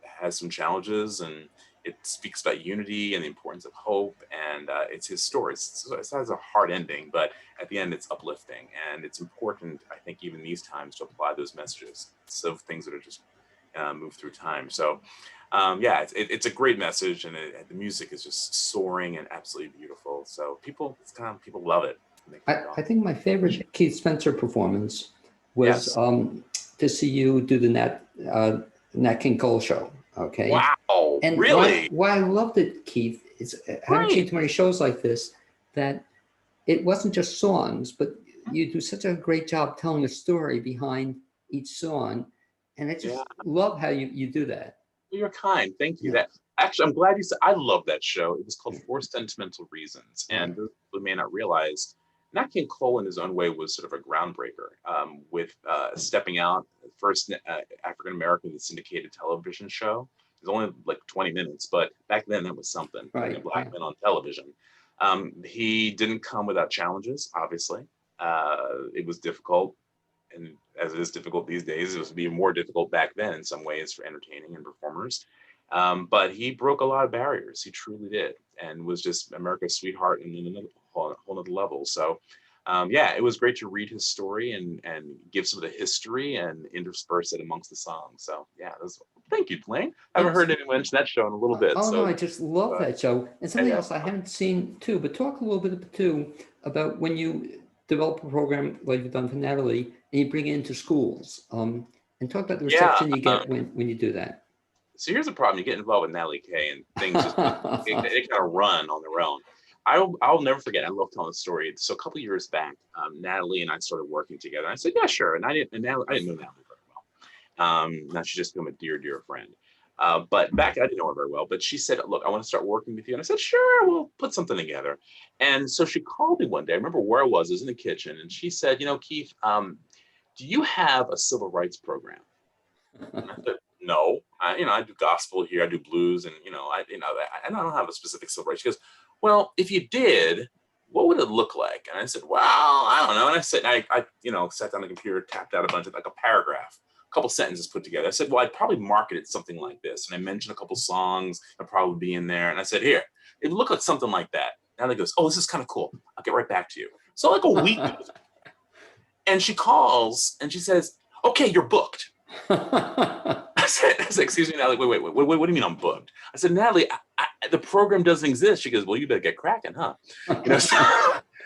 has some challenges, and it speaks about unity and the importance of hope. And it's his story. It has a hard ending, but at the end, it's uplifting, and it's important, I think, even these times, to apply those messages. So things that are just move through time. So it's a great message, and the music is just soaring and absolutely beautiful. So people love it. I think my favorite Keith Spencer performance was to see you do the Nat King Cole show. Okay. Wow. And really? why I loved it, Keith, is I haven't seen too many shows like this, that it wasn't just songs, but you do such a great job telling a story behind each song. And I just love how you do that. You're kind. Thank you. That actually, I'm glad you said. I love that show. It was called For Sentimental Reasons, and those who may not realize, Nat King Cole in his own way was sort of a groundbreaker, with stepping out, first African American in the syndicated television show. It was only like 20 minutes, but back then that was something. Right. Like a black man on television. He didn't come without challenges. Obviously, it was difficult. And as it is difficult these days, it was be more difficult back then in some ways for entertaining and performers. But he broke a lot of barriers. He truly did, and was just America's sweetheart in another whole other level. So, it was great to read his story and give some of the history and intersperse it amongst the songs. So, thank you, Blaine. I haven't heard anyone mention that show in a little bit. No, I just love that show. And something else I haven't seen too, but talk a little bit too about when you develop a program like you've done for Natalie, and you bring it into schools. And talk about the Yeah. reception you get when you do that. So here's the problem: you get involved with Natalie Kaye, and things just they kind of run on their own. I'll never forget. I love telling the story. So a couple of years back, Natalie and I started working together. I said, "Yeah, sure." And I didn't know Natalie very well. Now she's just become a dear friend. But back, I didn't know her very well. But she said, "Look, I want to start working with you." And I said, "Sure, we'll put something together." And so she called me one day. I remember where I was in the kitchen, and she said, "You know, Keith, do you have a civil rights program?" And I said, "No, I do gospel here, I do blues, and I don't have a specific civil rights." She goes, "Well, if you did, what would it look like?" And I said, "Well, I don't know." And I said, I sat down on the computer, tapped out a bunch of like a paragraph, a couple sentences put together. I said, "Well, I'd probably market it something like this." And I mentioned a couple songs I'd probably be in there. And I said, "Here, it would look like something like that." And they goes, "Oh, this is kind of cool. I'll get right back to you." So like a week goes, and she calls and she says, "Okay, you're booked." I said, "Excuse me, Natalie, wait, what do you mean I'm booked?" I said, "Natalie, the program doesn't exist." She goes, "Well, you better get cracking, huh?"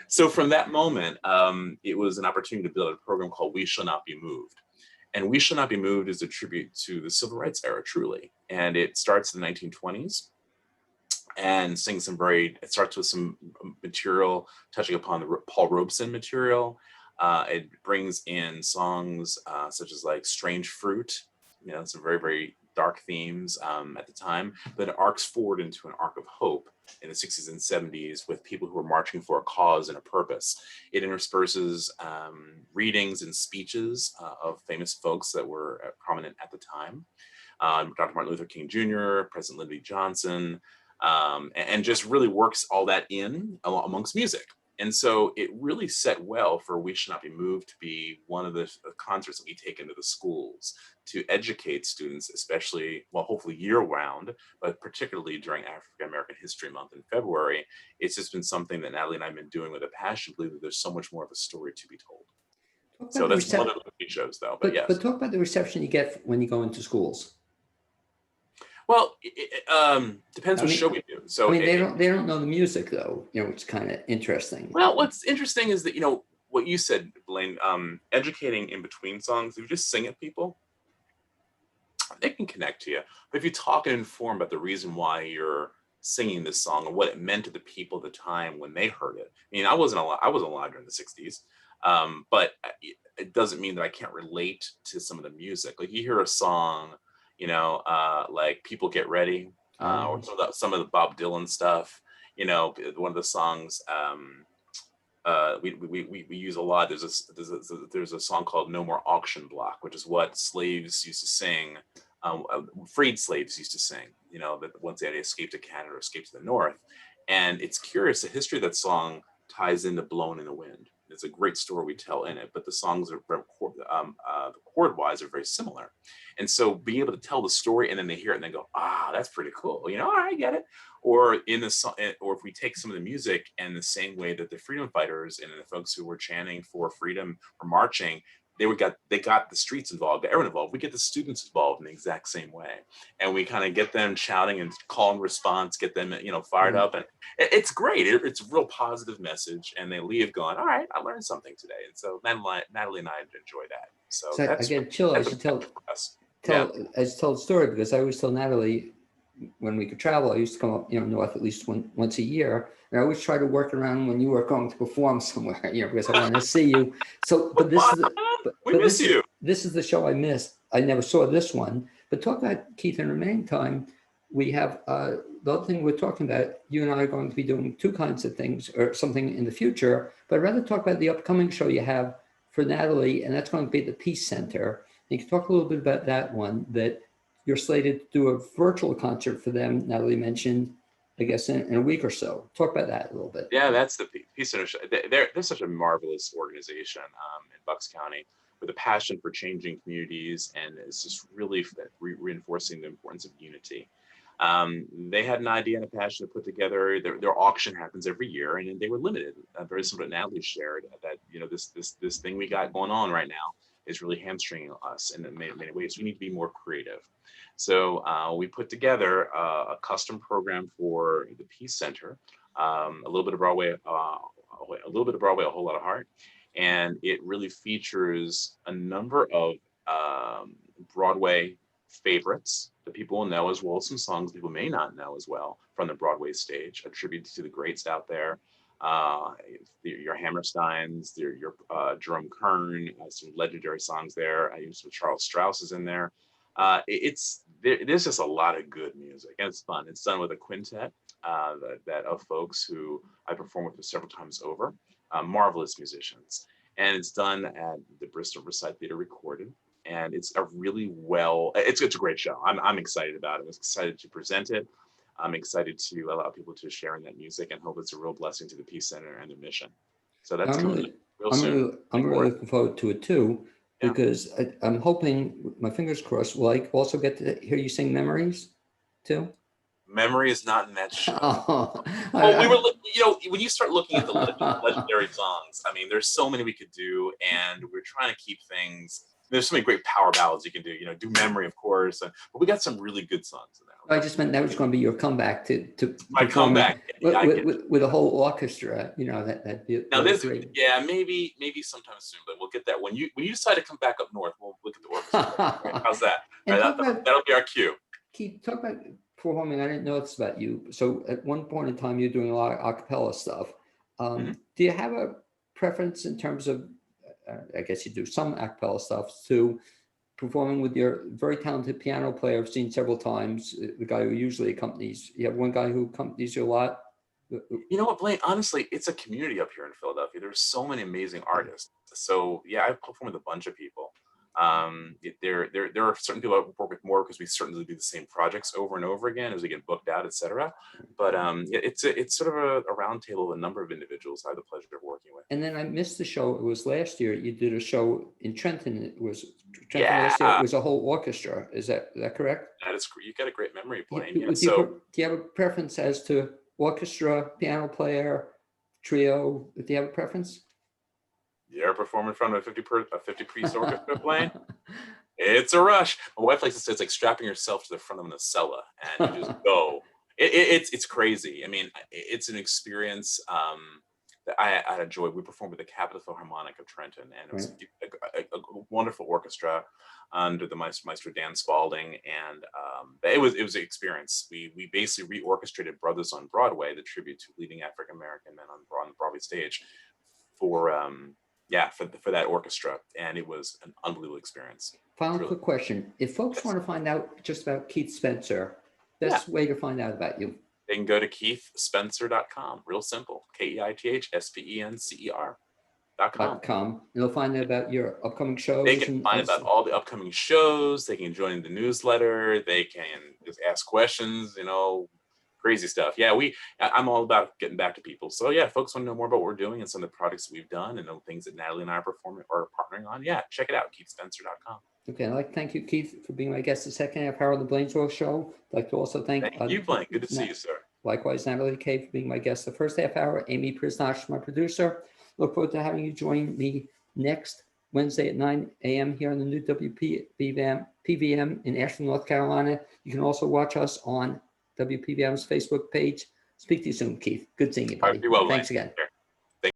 So from that moment, it was an opportunity to build a program called We Shall Not Be Moved. And We Shall Not Be Moved is a tribute to the civil rights era, truly. And it starts in the 1920s and it starts with some material touching upon the Paul Robeson material. It brings in songs such as like Strange Fruit, some very, very dark themes at the time, but it arcs forward into an arc of hope in the 60s and 70s with people who are marching for a cause and a purpose. It intersperses readings and speeches of famous folks that were prominent at the time. Dr. Martin Luther King Jr., President Lyndon B. Johnson, and just really works all that in amongst music. And so it really set well for We Should Not Be Moved to be one of the concerts that we take into the schools to educate students, especially, well, hopefully year round, but particularly during African American History Month in February. It's just been something that Natalie and I have been doing with a passion, believe that there's so much more of a story to be told. So that's one of the shows though, but yes. But talk about the reception you get when you go into schools. Well, it depends what show we do. So they don't know the music though, which is kind of interesting. Well, what's interesting is that, what you said, Blaine, educating in between songs, if you just sing at people, they can connect to you. But if you talk and inform about the reason why you're singing this song and what it meant to the people at the time when they heard it. I mean, I wasn't alive during the 60s, but it doesn't mean that I can't relate to some of the music. Like you hear a song, like People Get Ready, or some of the Bob Dylan stuff, one of the songs we use a lot. There's a song called No More Auction Block, which is what slaves used to sing, freed slaves used to sing, that once they had escaped to Canada or escaped to the North. And it's curious, the history of that song ties into Blowin' in the Wind. It's a great story we tell in it, but the songs are chord-wise are very similar. And so being able to tell the story and then they hear it and they go, that's pretty cool. All right, I get it. Or in the song, or if we take some of the music and the same way that the freedom fighters and the folks who were chanting for freedom or marching, they got the streets involved, everyone involved. We get the students involved in the exact same way, and we kind of get them shouting and call and response, get them fired up, and it's great. It's a real positive message, and they leave going, all right, I learned something today. And so Natalie and I enjoy that. So I get a chill. I should tell the story because I always tell Natalie when we could travel, I used to come up north at least once a year. And I always try to work around when you were going to perform somewhere, because I wanted to see you. So, but this is this is the show I missed. I never saw this one. But talk about Keith in the meantime. We have the other thing we're talking about. You and I are going to be doing two kinds of things or something in the future. But I'd rather talk about the upcoming show you have for Natalie, and that's going to be the Peace Center. You can talk a little bit about that one. That you're slated to do a virtual concert for them. Natalie mentioned, I guess, in a week or so. Talk about that a little bit. Yeah, that's the Peace Center. They're such a marvelous organization in Bucks County with a passion for changing communities, and it's just really reinforcing the importance of unity. They had an idea and a passion to put together. Their auction happens every year, and they were limited. Very similar to what Natalie shared, that this thing we got going on right now is really hamstringing us in many ways. We need to be more creative. So we put together a custom program for the Peace Center, a little bit of Broadway a little bit of Broadway, a whole lot of heart. And it really features a number of Broadway favorites that people will know, as well as some songs people may not know as well from the Broadway stage, a tribute to the greats out there. Your Hammersteins, your Jerome Kern, some legendary songs there. I used with Charles Strauss is in there. There's just a lot of good music, and it's fun. It's done with a quintet that of folks who I performed with several times over, marvelous musicians, and it's done at the Bristol Versailles Theatre Recorded, and it's a really it's a great show. I'm excited about it. I'm excited to present it. I'm excited to allow people to share in that music, and hope it's a real blessing to the Peace Center and the mission. So that's coming real soon. I'm really looking forward to it too, because I'm hoping, my fingers crossed, will I also get to hear you sing Memories too? Memory is not in that show. Oh, well, we were, when you start looking at the legendary songs, I mean, there's so many we could do, and we're trying to keep things. There's so many great power ballads you can do. Do Memory, of course, but we got some really good songs in there. I just meant that was going to be your comeback to my comeback with a whole orchestra. Now this, maybe sometime soon, but we'll get that when you decide to come back up north. We'll look at the orchestra. Right? How's that? That'll be our cue. Keith, talk about performing. I didn't know this about you. So at one point in time, you're doing a lot of a cappella stuff. Do you have a preference in terms of? I guess you do some a cappella stuff to performing with your very talented piano player I've seen several times, the guy who usually accompanies. You have one guy who accompanies you a lot. You know what, Blaine? Honestly, it's a community up here in Philadelphia. There's so many amazing artists. So yeah, I've performed with a bunch of people. There are certain people I work with more because we certainly do the same projects over and over again as we get booked out, etc. But it's sort of a round table of a number of individuals I have the pleasure of working with. And then I missed the show. It was last year. You did a show in Trenton. It was Trenton last year. It was a whole orchestra. Is that correct? That is. You got a great memory, Blaine. Do you have a preference as to orchestra, piano player, trio? Do you have a preference? You ever perform in front of a 50-piece orchestra, Blaine? It's a rush. My wife likes to say it's like strapping yourself to the front of an Acela and you just go. It's crazy. I mean, it's an experience that I had enjoyed. We performed with the Capitol Philharmonic of Trenton, and it was a wonderful orchestra under the Maestro Dan Spalding, and it was an experience. We basically reorchestrated Brothers on Broadway, the tribute to leading African American men on the Broadway stage, for that orchestra, and it was an unbelievable experience. Final quick question: if folks want to find out just about Keith Spencer, best way to find out about you? They can go to keithspencer.com. Real simple. KEITHSPENCER.com. And they'll find out about your upcoming shows. They can find about all the upcoming shows. They can join the newsletter. They can just ask questions. Crazy stuff. Yeah, I'm all about getting back to people. So yeah, folks want to know more about what we're doing and some of the projects that we've done and the things that Natalie and I are performing or partnering on. Yeah, check it out, keithspencer.com. Okay, I'd like to thank you, Keith, for being my guest the second half hour of the BLAINESWORLD show. I'd like to also thank you, Blaine. Good to see you, sir. Likewise, Natalie Kaye for being my guest the first half hour. Amy Prisnash, my producer. Look forward to having you join me next Wednesday at 9 a.m. here on the new WPVM in Ashland, North Carolina. You can also watch us on WPVM's Facebook page. Speak to you soon, Keith. Good seeing you, buddy. All right, be well, Thanks Blaine. again. Sure.